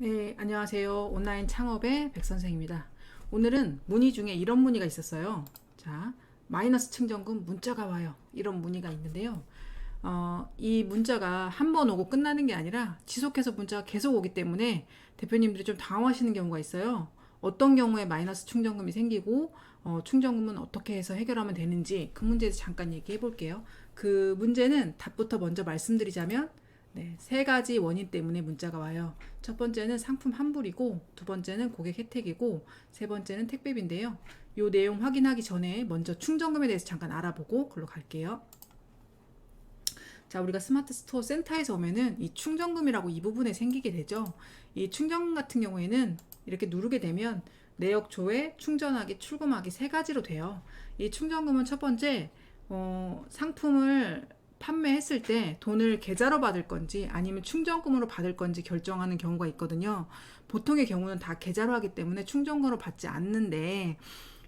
네, 안녕하세요. 온라인 창업의 백선생입니다. 오늘은 문의 중에 이런 문의가 있었어요. 자, 마이너스 충전금 문자가 와요. 이런 문의가 있는데요. 이 문자가 한 번 오고 끝나는 게 아니라 지속해서 문자가 계속 오기 때문에 대표님들이 좀 당황하시는 경우가 있어요. 어떤 경우에 마이너스 충전금이 생기고 충전금은 어떻게 해서 해결하면 되는지 그 문제에 대해서 잠깐 얘기해 볼게요. 그 문제는 답부터 먼저 말씀드리자면 네, 세 가지 원인 때문에 문자가 와요. 첫 번째는 상품 환불이고, 두 번째는 고객 혜택이고, 세 번째는 택배비인데요. 이 내용 확인하기 전에 먼저 충전금에 대해서 잠깐 알아보고 글로 갈게요. 자, 우리가 스마트 스토어 센터에서 오면은 이 충전금이라고 이 부분에 생기게 되죠. 이 충전금 같은 경우에는 이렇게 누르게 되면 내역 조회, 충전하기, 출금하기 세 가지로 돼요. 이 충전금은 첫 번째, 상품을 판매했을 때 돈을 계좌로 받을 건지 아니면 충전금으로 받을 건지 결정하는 경우가 있거든요. 보통의 경우는 다 계좌로 하기 때문에 충전금으로 받지 않는데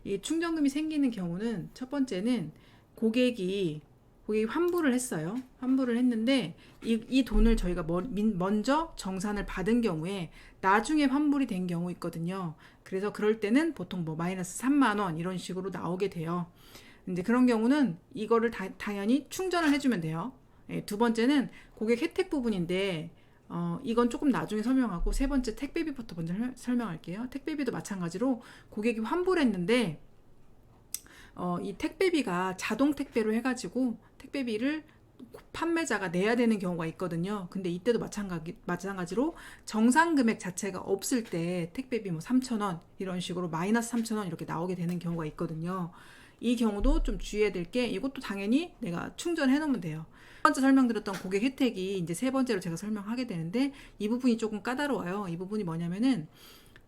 이 충전금이 생기는 경우는 첫 번째는 고객이 환불을 했어요. 환불을 했는데 이 돈을 저희가 먼저 정산을 받은 경우에 나중에 환불이 된 경우 있거든요. 그래서 그럴 때는 보통 뭐 마이너스 3만 원 이런 식으로 나오게 돼요. 이제 그런 경우는 이거를 당연히 충전을 해주면 돼요. 예, 두 번째는 고객 혜택 부분인데 이건 조금 나중에 설명하고 세 번째 택배비부터 먼저 설명할게요. 택배비도 마찬가지로 고객이 환불했는데 이 택배비가 자동 택배로 해가지고 택배비를 판매자가 내야 되는 경우가 있거든요. 근데 이때도 마찬가지로 정상 금액 자체가 없을 때 택배비 뭐 3,000원 이런 식으로 마이너스 3,000원 이렇게 나오게 되는 경우가 있거든요. 이 경우도 좀 주의해야 될 게 이것도 당연히 내가 충전해 놓으면 돼요. 첫 번째 설명드렸던 고객 혜택이 이제 세 번째로 제가 설명하게 되는데 이 부분이 조금 까다로워요. 이 부분이 뭐냐면은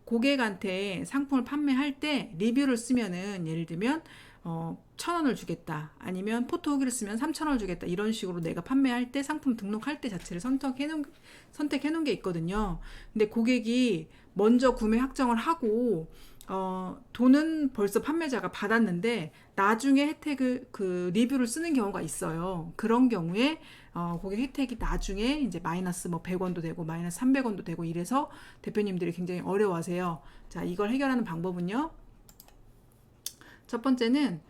고객한테 상품을 판매할 때 리뷰를 쓰면은 예를 들면 1,000원을 주겠다 아니면 포토 후기를 쓰면 3,000원을 주겠다 이런 식으로 내가 판매할 때 상품 등록할 때 자체를 선택해 놓은 게 있거든요. 근데 고객이 먼저 구매 확정을 하고 돈은 벌써 판매자가 받았는데 나중에 혜택을 그 리뷰를 쓰는 경우가 있어요. 그런 경우에 고객 혜택이 나중에 이제 마이너스 뭐 100원도 되고 마이너스 300원도 되고 이래서 대표님들이 굉장히 어려워하세요. 자, 이걸 해결하는 방법은요. 첫 번째는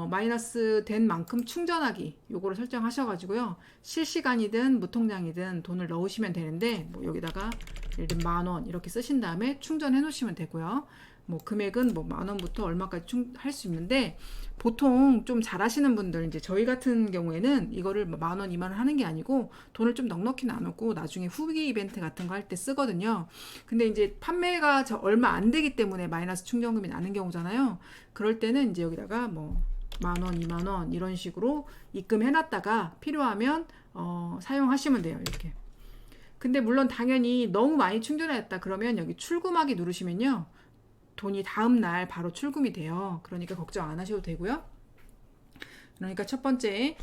마이너스 된 만큼 충전하기 요거를 설정하셔가지고요. 실시간이든 무통장이든 돈을 넣으시면 되는데 뭐 여기다가 예를 들면 10,000원 이렇게 쓰신 다음에 충전해 놓으시면 되고요. 뭐 금액은 뭐 10,000원부터 얼마까지 할 수 있는데 보통 좀 잘하시는 분들 이제 저희 같은 경우에는 이거를 뭐 10,000원, 20,000원 하는 게 아니고 돈을 좀 넉넉히 나누고 나중에 후기 이벤트 같은 거 할 때 쓰거든요. 근데 이제 판매가 얼마 안 되기 때문에 마이너스 충전금이 나는 경우잖아요. 그럴 때는 이제 여기다가 뭐 10,000원, 20,000원 이런 식으로 입금해놨다가 필요하면 사용하시면 돼요. 이렇게. 근데 물론 당연히 너무 많이 충전했다 그러면 여기 출금하기 누르시면요. 돈이 다음날 바로 출금이 돼요. 그러니까 걱정 안 하셔도 되고요. 그러니까 첫 번째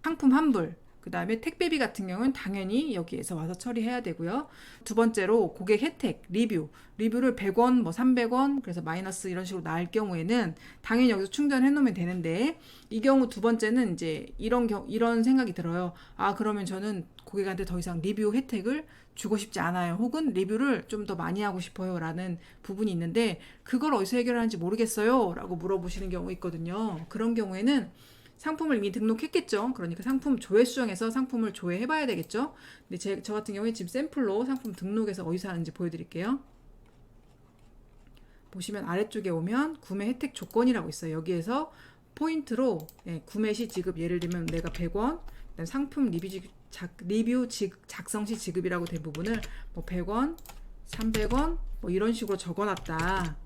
상품 환불, 그 다음에 택배비 같은 경우는 당연히 여기에서 와서 처리해야 되고요. 두 번째로 고객 혜택, 리뷰를 100원, 뭐 300원, 그래서 마이너스 이런 식으로 나올 경우에는 당연히 여기서 충전해 놓으면 되는데 이 경우 두 번째는 이제 이런 생각이 들어요. 아, 그러면 저는 고객한테 더 이상 리뷰 혜택을 주고 싶지 않아요. 혹은 리뷰를 좀 더 많이 하고 싶어요. 라는 부분이 있는데 그걸 어디서 해결하는지 모르겠어요. 라고 물어보시는 경우가 있거든요. 그런 경우에는 상품을 이미 등록했겠죠. 그러니까 상품 조회 수정해서 상품을 조회해 봐야 되겠죠. 근데 저 같은 경우에 지금 샘플로 상품 등록해서 어디서 하는지 보여드릴게요. 보시면 아래쪽에 오면 구매 혜택 조건이라고 있어요. 여기에서 포인트로 구매 시 지급, 예를 들면 내가 100원, 상품 리뷰 작성 시 지급이라고 된 부분을 뭐 100원, 300원 뭐 이런 식으로 적어놨다.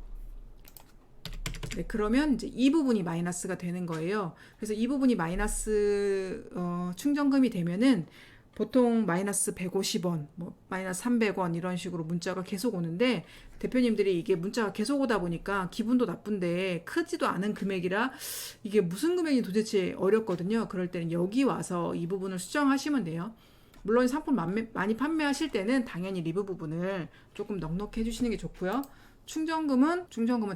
네, 그러면 이제 이 부분이 마이너스가 되는 거예요. 그래서 이 부분이 마이너스 충전금이 되면은 보통 마이너스 150원, 뭐 마이너스 300원 이런 식으로 문자가 계속 오는데 대표님들이 이게 문자가 계속 오다 보니까 기분도 나쁜데 크지도 않은 금액이라 이게 무슨 금액이 도대체 어렵거든요. 그럴 때는 여기 와서 이 부분을 수정하시면 돼요. 물론 상품 많이 판매하실 때는 당연히 리뷰 부분을 조금 넉넉히 해주시는 게 좋고요. 충전금은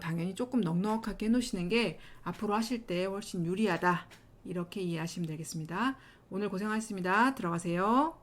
당연히 조금 넉넉하게 해놓으시는 게 앞으로 하실 때 훨씬 유리하다. 이렇게 이해하시면 되겠습니다. 오늘 고생하셨습니다. 들어가세요.